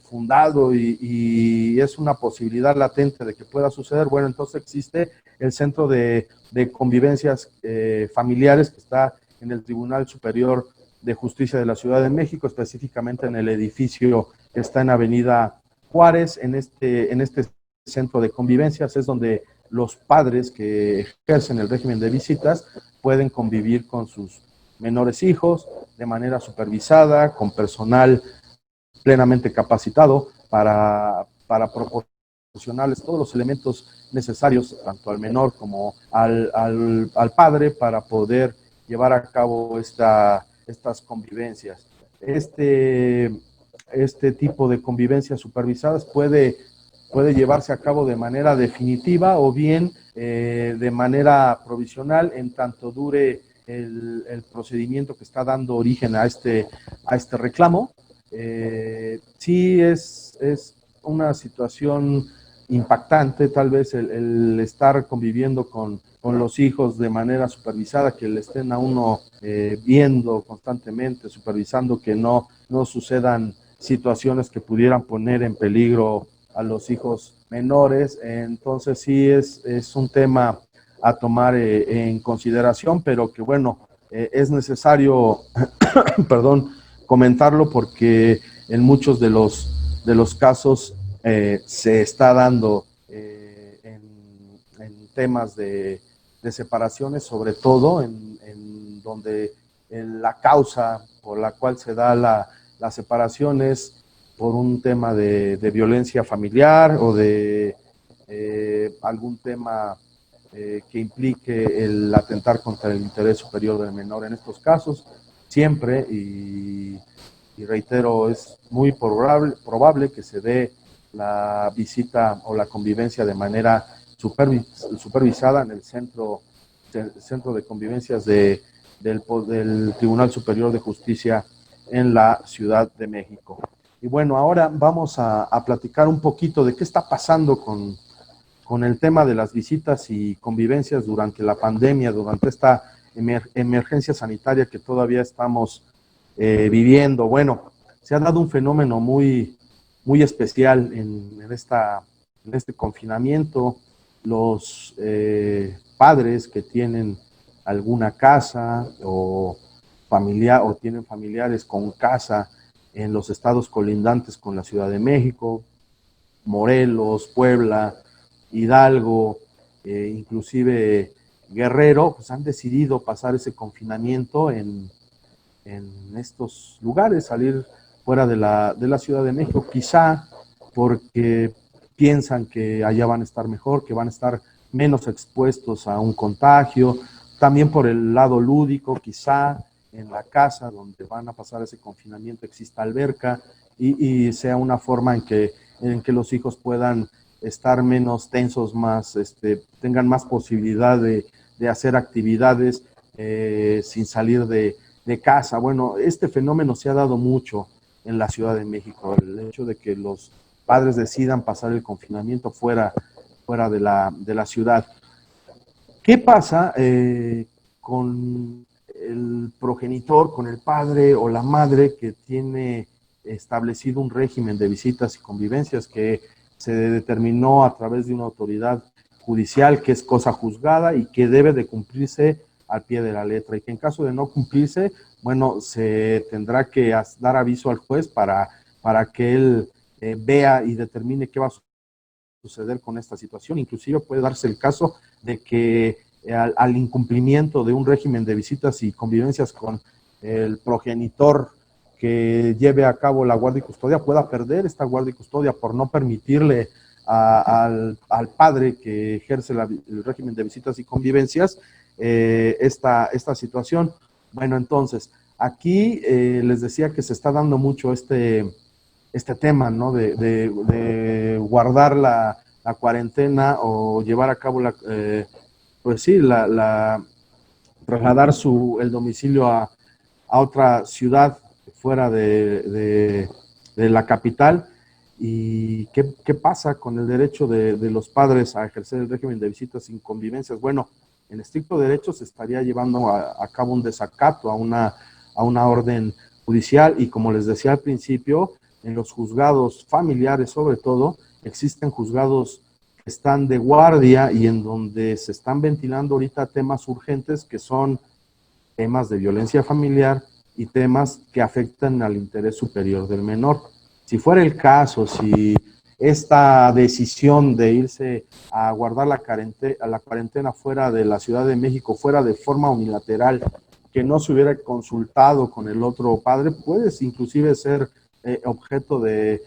fundado y es una posibilidad latente de que pueda suceder, bueno, entonces existe el Centro de Convivencias Familiares, que está en el Tribunal Superior de Justicia de la Ciudad de México, específicamente en el edificio que está en Avenida Juárez. En este centro de convivencias es donde los padres que ejercen el régimen de visitas pueden convivir con sus menores hijos de manera supervisada, con personal plenamente capacitado para proporcionarles todos los elementos necesarios, tanto al menor como al padre, para poder llevar a cabo estas convivencias. Este tipo de convivencias supervisadas puede llevarse a cabo de manera definitiva o bien de manera provisional, en tanto dure el procedimiento que está dando origen a este reclamo. Sí es una situación impactante, tal vez el estar conviviendo con los hijos de manera supervisada, que le estén a uno viendo constantemente, supervisando que no sucedan situaciones que pudieran poner en peligro a los hijos menores. Entonces sí es un tema a tomar en consideración, pero que bueno, es necesario, perdón, comentarlo, porque en muchos de los casos se está dando en temas de separaciones, sobre todo en donde la causa por la cual se da la separación es por un tema de violencia familiar o de algún tema que implique el atentar contra el interés superior del menor. En estos casos, siempre, y reitero, es muy probable que se dé la visita o la convivencia de manera supervisada en el centro de convivencias del Tribunal Superior de Justicia en la Ciudad de México. Y bueno, ahora vamos a platicar un poquito de qué está pasando con el tema de las visitas y convivencias durante la pandemia, durante esta emergencia sanitaria que todavía estamos viviendo. Bueno, se ha dado un fenómeno muy especial en este confinamiento. Los padres que tienen alguna casa o tienen familiares con casa en los estados colindantes con la Ciudad de México, Morelos, Puebla, Hidalgo, inclusive Guerrero, pues han decidido pasar ese confinamiento en estos lugares, salir fuera de la Ciudad de México, quizá porque piensan que allá van a estar mejor, que van a estar menos expuestos a un contagio, también por el lado lúdico, quizá en la casa donde van a pasar ese confinamiento exista alberca y sea una forma en que los hijos puedan estar menos tensos, más, tengan más posibilidad de hacer actividades sin salir de casa. Bueno, este fenómeno se ha dado mucho en la Ciudad de México, el hecho de que los padres decidan pasar el confinamiento fuera de la ciudad. ¿Qué pasa con el progenitor, con el padre o la madre que tiene establecido un régimen de visitas y convivencias que se determinó a través de una autoridad judicial, que es cosa juzgada y que debe de cumplirse al pie de la letra, y que en caso de no cumplirse, bueno, se tendrá que dar aviso al juez para que él vea y determine qué va a suceder con esta situación? Inclusive puede darse el caso de que al incumplimiento de un régimen de visitas y convivencias con el progenitor que lleve a cabo la guardia y custodia pueda perder esta guardia y custodia por no permitirle al padre que ejerce el régimen de visitas y convivencias esta situación. Bueno, entonces, aquí les decía que se está dando mucho este tema, ¿no? De guardar la cuarentena o llevar a cabo pues sí, trasladar el domicilio a otra ciudad fuera de la capital. ¿Y qué pasa con el derecho de los padres a ejercer el régimen de visitas sin convivencias? Bueno, en estricto derecho se estaría llevando a cabo un desacato a una orden judicial, y como les decía al principio, en los juzgados familiares sobre todo, existen juzgados que están de guardia y en donde se están ventilando ahorita temas urgentes que son temas de violencia familiar y temas que afectan al interés superior del menor. Si fuera el caso, si esta decisión de irse a guardar la cuarentena fuera de la Ciudad de México fuera de forma unilateral, que no se hubiera consultado con el otro padre, puede inclusive ser objeto de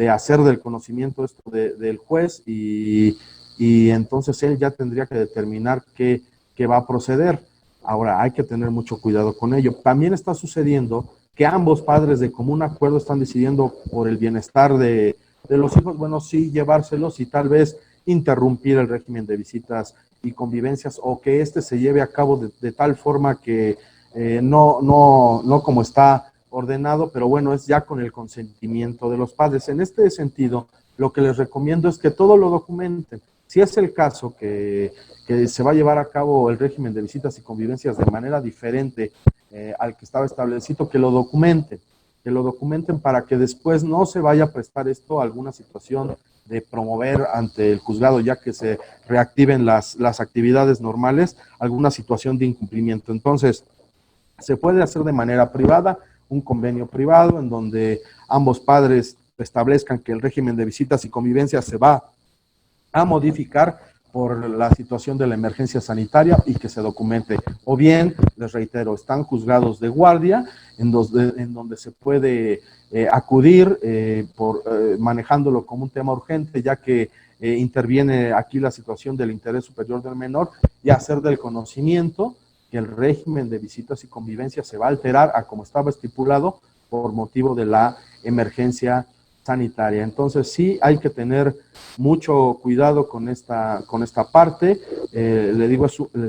hacer del conocimiento esto del juez, y entonces él ya tendría que determinar qué va a proceder. Ahora, hay que tener mucho cuidado con ello. También está sucediendo que ambos padres de común acuerdo están decidiendo por el bienestar de los hijos, bueno, sí llevárselos y tal vez interrumpir el régimen de visitas y convivencias, o que se lleve a cabo de tal forma que no como está ordenado, pero bueno, es ya con el consentimiento de los padres. En este sentido, lo que les recomiendo es que todo lo documenten. Si es el caso que se va a llevar a cabo el régimen de visitas y convivencias de manera diferente al que estaba establecido, que lo documenten para que después no se vaya a prestar esto a alguna situación de promover ante el juzgado, ya que se reactiven las actividades normales, alguna situación de incumplimiento. Entonces, se puede hacer de manera privada, un convenio privado en donde ambos padres establezcan que el régimen de visitas y convivencias se va a modificar por la situación de la emergencia sanitaria y que se documente. O bien, les reitero, están juzgados de guardia en donde se puede acudir manejándolo como un tema urgente, ya que interviene aquí la situación del interés superior del menor, y hacer del conocimiento que el régimen de visitas y convivencias se va a alterar a como estaba estipulado por motivo de la emergencia sanitaria. Entonces sí hay que tener mucho cuidado con esta parte. Les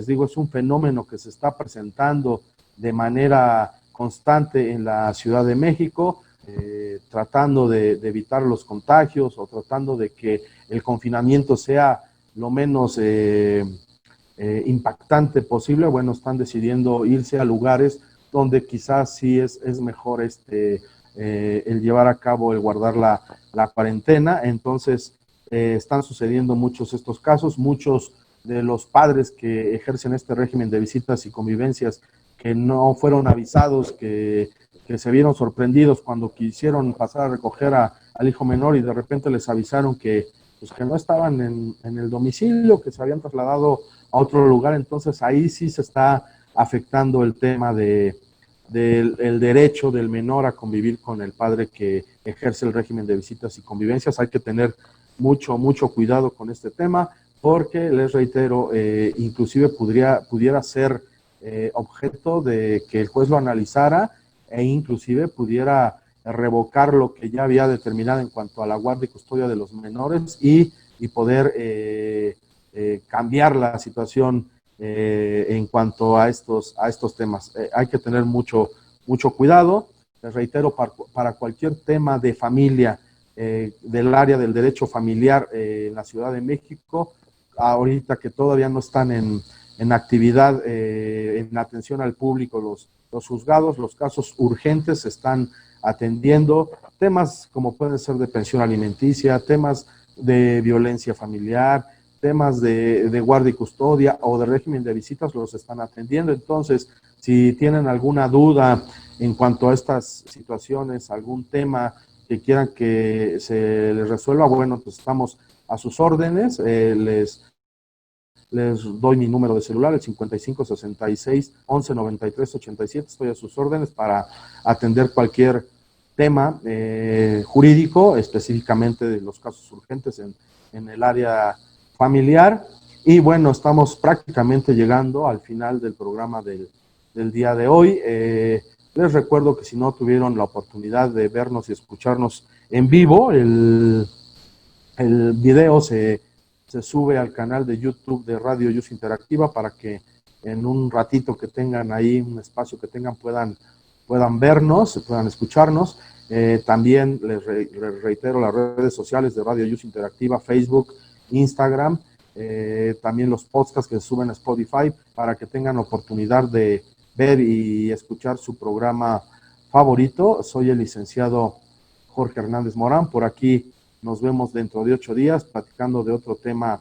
digo, es un fenómeno que se está presentando de manera constante en la Ciudad de México, tratando de evitar los contagios o tratando de que el confinamiento sea lo menos impactante posible. Bueno, están decidiendo irse a lugares donde quizás sí es mejor el llevar a cabo, el guardar la cuarentena. Entonces, están sucediendo muchos estos casos. Muchos de los padres que ejercen este régimen de visitas y convivencias que no fueron avisados, que se vieron sorprendidos cuando quisieron pasar a recoger al hijo menor y de repente les avisaron que pues, que no estaban en el domicilio, que se habían trasladado a otro lugar. Entonces ahí sí se está afectando el tema del derecho del menor a convivir con el padre que ejerce el régimen de visitas y convivencias. Hay que tener mucho cuidado con este tema, porque les reitero, inclusive pudiera ser objeto de que el juez lo analizara e inclusive pudiera revocar lo que ya había determinado en cuanto a la guardia y custodia de los menores y poder cambiar la situación en cuanto a estos temas. Hay que tener mucho cuidado. Les reitero, para cualquier tema de familia del área del derecho familiar en la Ciudad de México, ahorita que todavía no están en actividad, en atención al público, los juzgados, los casos urgentes se están atendiendo, temas como pueden ser de pensión alimenticia, temas de violencia familiar, temas de guardia y custodia o de régimen de visitas, los están atendiendo. Entonces, si tienen alguna duda en cuanto a estas situaciones, algún tema que quieran que se les resuelva, bueno, pues estamos a sus órdenes. Les doy mi número de celular, el 55 66 11 93 87. Estoy a sus órdenes para atender cualquier tema jurídico, específicamente de los casos urgentes en el área familiar. Y bueno, estamos prácticamente llegando al final del programa del día de hoy. Les recuerdo que si no tuvieron la oportunidad de vernos y escucharnos en vivo, el video se sube al canal de YouTube de Radio Yus Interactiva para que en un ratito que tengan ahí, un espacio que tengan, puedan vernos, puedan escucharnos. También les reitero las redes sociales de Radio Yus Interactiva, Facebook, Instagram, también los podcasts que se suben a Spotify para que tengan oportunidad de ver y escuchar su programa favorito. Soy el licenciado Jorge Hernández Morán. Por aquí nos vemos dentro de 8 días platicando de otro tema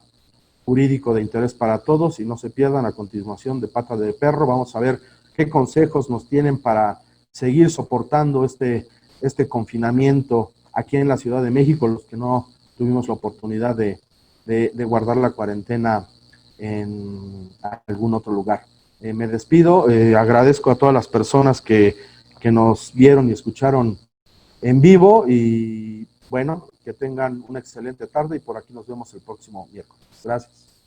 jurídico de interés para todos, y no se pierdan a continuación de Pata de Perro. Vamos a ver qué consejos nos tienen para seguir soportando este confinamiento aquí en la Ciudad de México, los que no tuvimos la oportunidad de guardar la cuarentena en algún otro lugar. Me despido, agradezco a todas las personas que nos vieron y escucharon en vivo, y bueno, que tengan una excelente tarde, y por aquí nos vemos el próximo miércoles. Gracias.